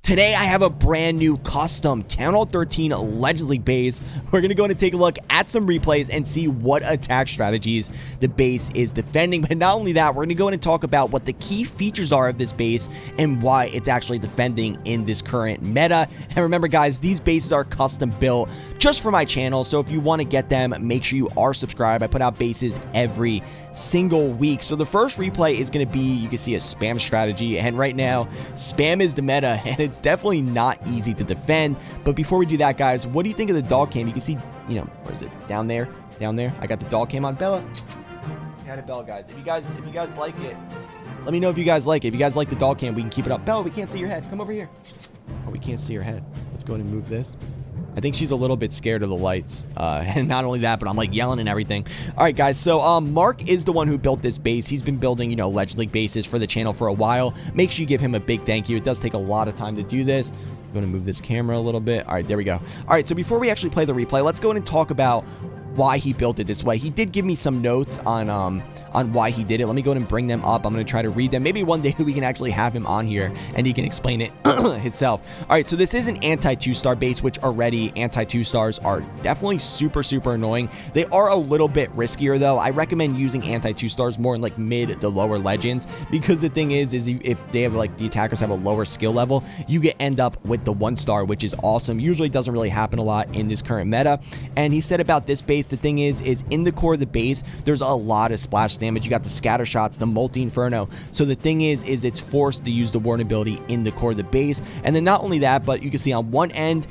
Today I have a brand new custom Town Hall 13 Legends League base. We're going to go in and take a look at some replays and see what attack strategies the base is defending. But not only that, we're going to go in and talk about what the key features are of this base and why it's actually defending in this current meta. And remember guys, these bases are custom built just for my channel, so if you want to get them, make sure you are subscribed. I put out bases every single week. So the first replay is going to be, you can see a spam strategy, and right now spam is the meta and it's definitely not easy to defend. But before we do that guys, what do you think of the dog cam? You can see, you know, where is it? Down there. I got the dog cam on. Bella, had a bell guys. If you guys like it, let me know if you guys like it. If you guys like the dog cam, we can keep it up. Bella, we can't see your head. Come over here. Oh, we can't see your head. Let's go ahead and move this. I think she's a little bit scared of the lights, and not only that, but I'm like yelling and everything. All right, guys, so Mark is the one who built this base. He's been building, you know, Legends League bases for the channel for a while. Make sure you give him a big thank you. It does take a lot of time to do this. I'm going to move this camera a little bit. All right, there we go. All right, so before we actually play the replay, let's go in and talk about why he built it this way. He did give me some notes on why he did it. Let me go ahead and bring them up. I'm going to try to read them. Maybe one day we can actually have him on here and he can explain it himself. All right, so this is an anti 2-star base, which already anti 2-stars are definitely super annoying. They are a little bit riskier though. I recommend using anti 2-stars more in like mid to lower legends, because the thing is if they have like the attackers have a lower skill level, you get end up with the 1-star, which is awesome. Usually doesn't really happen a lot in this current meta. And he said about this base, the thing is in the core of the base, there's a lot of splash damage. You got the scatter shots, the multi-inferno. So the thing is it's forced to use the warden ability in the core of the base. And then not only that, but you can see on one end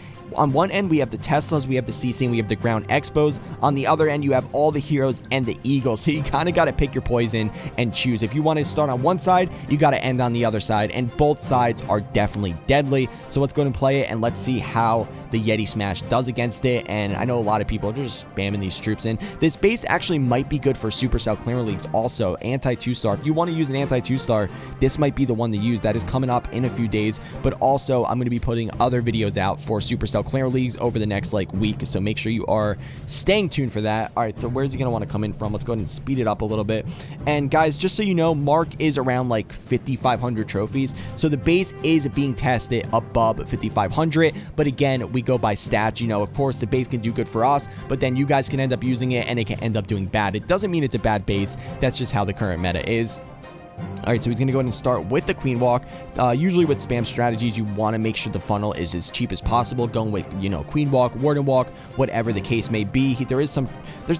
we have the Teslas, we have the CC, and we have the ground expos. On the other end you have all the heroes and the eagles, so you kind of got to pick your poison and choose. If you want to start on one side, you got to end on the other side, and both sides are definitely deadly. So let's go and play it and let's see how the Yeti smash does against it. And I know a lot of people are just spamming these troops in. This base actually might be good for Supercell clearer leagues also. Anti 2-star, if you want to use an anti 2-star, this might be the one to use. That is coming up in a few days. But also I'm going to be putting other videos out for Supercell clearer leagues over the next like week, so make sure you are staying tuned for that. All right, so where's he gonna want to come in from? Let's go ahead and speed it up a little bit. And guys, just so you know, Mark is around like 5,500 trophies, so the base is being tested above 5,500. But again, we go by stats. You know, of course the base can do good for us, but then you guys can end up using it and it can end up doing bad. It doesn't mean it's a bad base. That's just how the current meta is. All right, so he's going to go ahead and start with the queen walk. Usually with spam strategies, you want to make sure the funnel is as cheap as possible, going with, you know, queen walk, warden walk, whatever the case may be. There's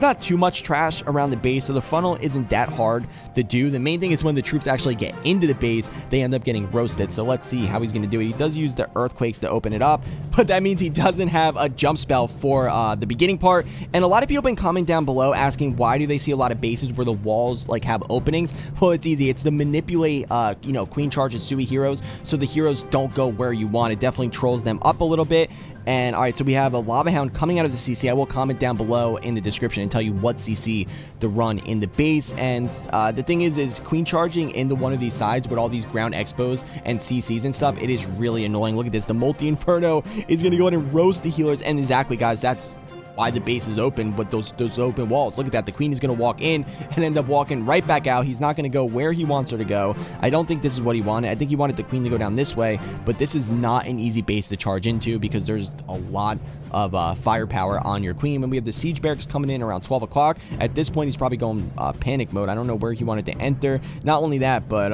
not too much trash around the base, so the funnel isn't that hard to do. The main thing is when the troops actually get into the base, they end up getting roasted. So let's see how he's going to do it. He does use the earthquakes to open it up, but that means he doesn't have a jump spell for the beginning part. And a lot of people have been commenting down below asking why do they see a lot of bases where the walls like have openings. Well, it's easy. It's the manipulate you know, queen charge and Sui heroes, so the heroes don't go where you want. It definitely trolls them up a little bit. And all right, so we have a lava hound coming out of the CC. I will comment down below in the description and tell you what CC to run in the base. And the thing is queen charging into one of these sides with all these ground expos and CCs and stuff, it is really annoying. Look at this, the multi-inferno is going to go ahead and roast the healers. And exactly guys, that's why the base is open with those open walls. Look at that. The queen is going to walk in and end up walking right back out. He's not going to go where he wants her to go. I don't think this is what he wanted. I think he wanted the queen to go down this way, but this is not an easy base to charge into because there's a lot of firepower on your queen. When we have the siege barracks coming in around 12 o'clock, at this point he's probably going panic mode. I don't know where he wanted to enter. Not only that, but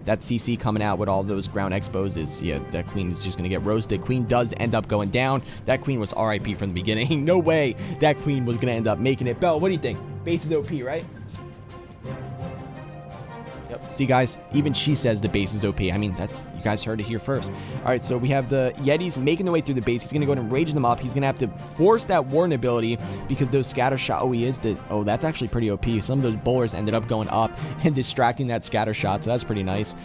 that CC coming out with all those ground expos is, yeah, that queen is just going to get roasted. Queen does end up going down. That queen was RIP from the beginning. No way that queen was going to end up making it. Bell, what do you think? Base is OP, right? Yep. See, guys, even she says the base is OP. I mean, that's, you guys heard it here first. All right, so we have the Yetis making their way through the base. He's going to go ahead and rage them up. He's going to have to force that warden ability because those scatter shot. Oh, that's actually pretty OP. Some of those bowlers ended up going up and distracting that scatter shot, so that's pretty nice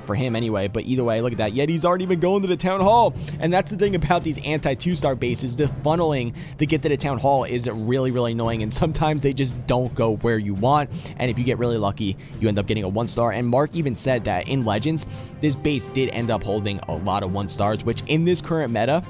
for him anyway. But either way, look at that. Yeti's already been going to the town hall, and that's the thing about these anti 2-star bases. The funneling to get to the town hall is really annoying, and sometimes they just don't go where you want. And if you get really lucky, you end up getting a 1-star. And Mark even said that in Legends, this base did end up holding a lot of 1-stars, which in this current meta,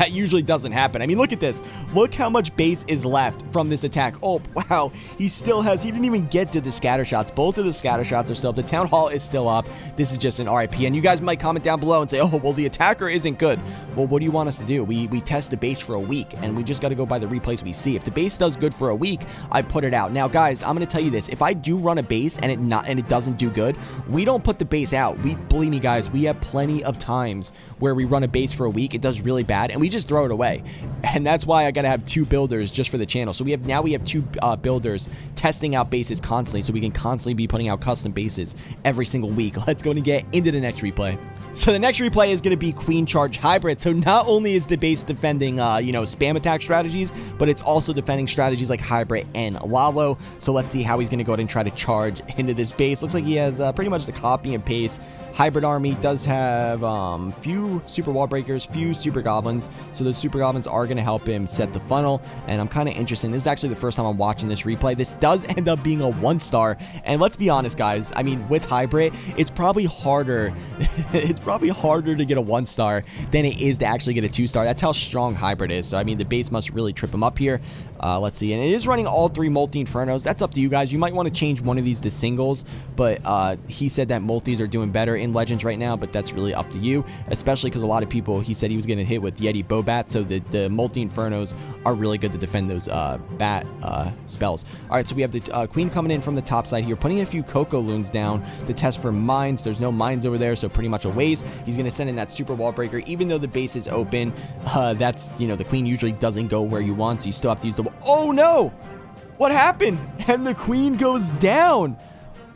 That usually doesn't happen. I mean, look at this. Look how much base is left from this attack. Oh, wow. He didn't even get to the scatter shots. Both of the scatter shots are still up. The town hall is still up. This is just an RIP. And you guys might comment down below and say, oh, well, the attacker isn't good. Well, what do you want us to do? We test the base for a week, and we just got to go by the replays we see. If the base does good for a week, I put it out. Now, guys, I'm going to tell you this. If I do run a base and it doesn't do good, we don't put the base out. Believe me, guys, we have plenty of times where we run a base for a week, it does really bad, and we just throw it away. And that's why I gotta have 2 builders just for the channel. So we have 2 builders testing out bases constantly, so we can constantly be putting out custom bases every single week. Let's go and get into the next replay. So the next replay is going to be Queen Charge Hybrid. So not only is the base defending, spam attack strategies, but it's also defending strategies like Hybrid and Lalo. So let's see how he's going to go ahead and try to charge into this base. Looks like he has pretty much the copy and paste. Hybrid army does have few super wall breakers, few super goblins. So those super goblins are going to help him set the funnel. And I'm kind of interested. This is actually the first time I'm watching this replay. This does end up being a 1-star. And let's be honest, guys. I mean, with Hybrid, it's probably harder. It's probably harder to get a 1-star than it is to actually get a 2-star. That's how strong Hybrid is. So, I mean, the base must really trip him up here. Let's see. And it is running all 3 multi-infernos. That's up to you guys. You might want to change one of these to singles, but he said that multis are doing better in Legends right now, but that's really up to you, especially because a lot of people, he said he was going to hit with Yeti Bobat, so the multi-infernos are really good to defend those bat spells. All right, so we have the Queen coming in from the top side here, putting a few Coco Loons down to test for mines. There's no mines over there, so pretty much a waste. He's going to send in that super wall breaker, even though the base is open. That's, the Queen usually doesn't go where you want, so you still have to use the... Oh, no! What happened? And the Queen goes down.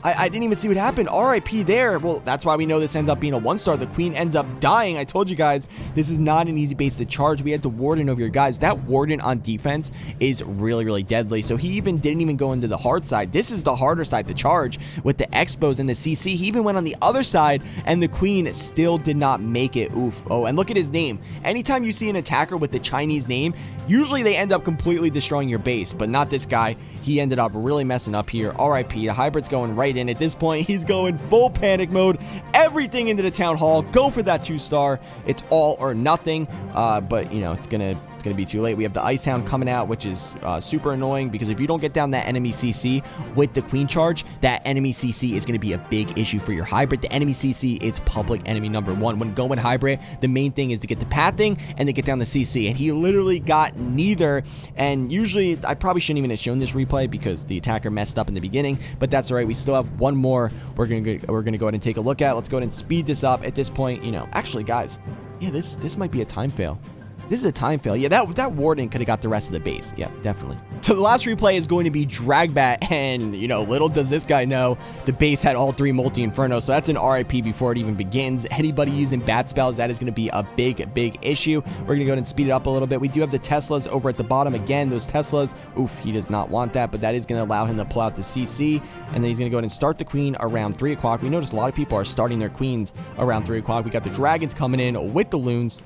I didn't even see what happened. RIP there. Well, that's why we know this ends up being a 1-star. The Queen ends up dying. I told you guys, this is not an easy base to charge. We had the Warden over here. Guys, that Warden on defense is really, really deadly. So he didn't even go into the hard side. This is the harder side to charge with the Expos and the CC. He even went on the other side, and the Queen still did not make it. Oof. Oh, and look at his name. Anytime you see an attacker with the Chinese name, usually they end up completely destroying your base, but not this guy. He ended up really messing up here. RIP. The Hybrid's going right in. At this point, he's going full panic mode. Everything into the town hall. Go for that 2-star. It's all or nothing. But it's gonna be too late. We have the Ice Hound coming out, which is super annoying, because if you don't get down that enemy CC with the Queen charge, that enemy CC is going to be a big issue for your Hybrid. The enemy CC is public enemy number 1. When going Hybrid, the main thing is to get the pathing and to get down the CC, and he literally got neither. And usually, I probably shouldn't even have shown this replay because the attacker messed up in the beginning, but that's all right. We still have one more we're gonna go ahead and take a look at. Let's go ahead and speed this up. At this point, actually, guys, yeah, this might be a time fail. This is a time fail. Yeah, that Warden could have got the rest of the base. Yeah, definitely. So the last replay is going to be Dragbat, and, little does this guy know, the base had all 3 multi-infernos, so that's an RIP before it even begins. Anybody using bat spells, that is going to be a big issue. We're going to go ahead and speed it up a little bit. We do have the Teslas over at the bottom. Again, those Teslas, oof, he does not want that, but that is going to allow him to pull out the CC, and then he's going to go ahead and start the Queen around 3 o'clock. We noticed a lot of people are starting their Queens around 3 o'clock. We got the Dragons coming in with the Loons.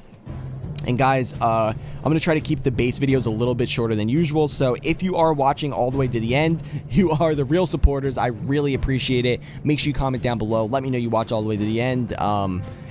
And guys, I'm going to try to keep the base videos a little bit shorter than usual. So if you are watching all the way to the end, you are the real supporters. I really appreciate it. Make sure you comment down below. Let me know you watch all the way to the end.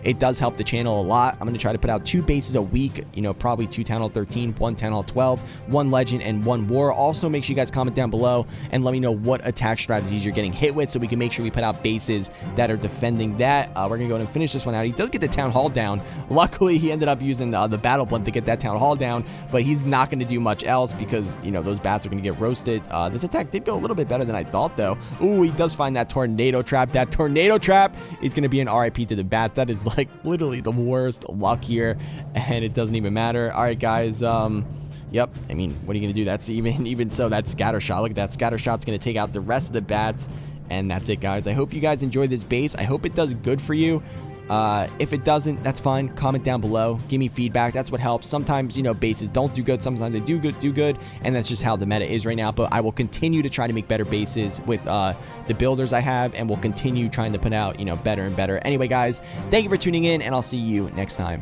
It does help the channel a lot. I'm going to try to put out 2 bases a week, probably 2 Town Hall 13, 1 Town Hall 12, 1 Legend, and 1 War. Also, make sure you guys comment down below and let me know what attack strategies you're getting hit with so we can make sure we put out bases that are defending that. We're going to go ahead and finish this one out. He does get the Town Hall down. Luckily, he ended up using the Battle Blimp to get that Town Hall down, but he's not going to do much else because, those bats are going to get roasted. This attack did go a little bit better than I thought, though. Ooh, he does find that Tornado Trap. That Tornado Trap is going to be an RIP to the bat. That is, literally the worst luck here, and it doesn't even matter. All right, guys. Yep. I mean, what are you gonna do? That's even so. That scatter shot. Look at that scatter shot's gonna take out the rest of the bats, and that's it, guys. I hope you guys enjoy this base. I hope it does good for you. If it doesn't, that's fine. Comment down below. Give me feedback. That's what helps. Sometimes, bases don't do good. Sometimes they do good. And that's just how the meta is right now. But I will continue to try to make better bases with the builders I have. And we'll continue trying to put out, better and better. Anyway, guys, thank you for tuning in. And I'll see you next time.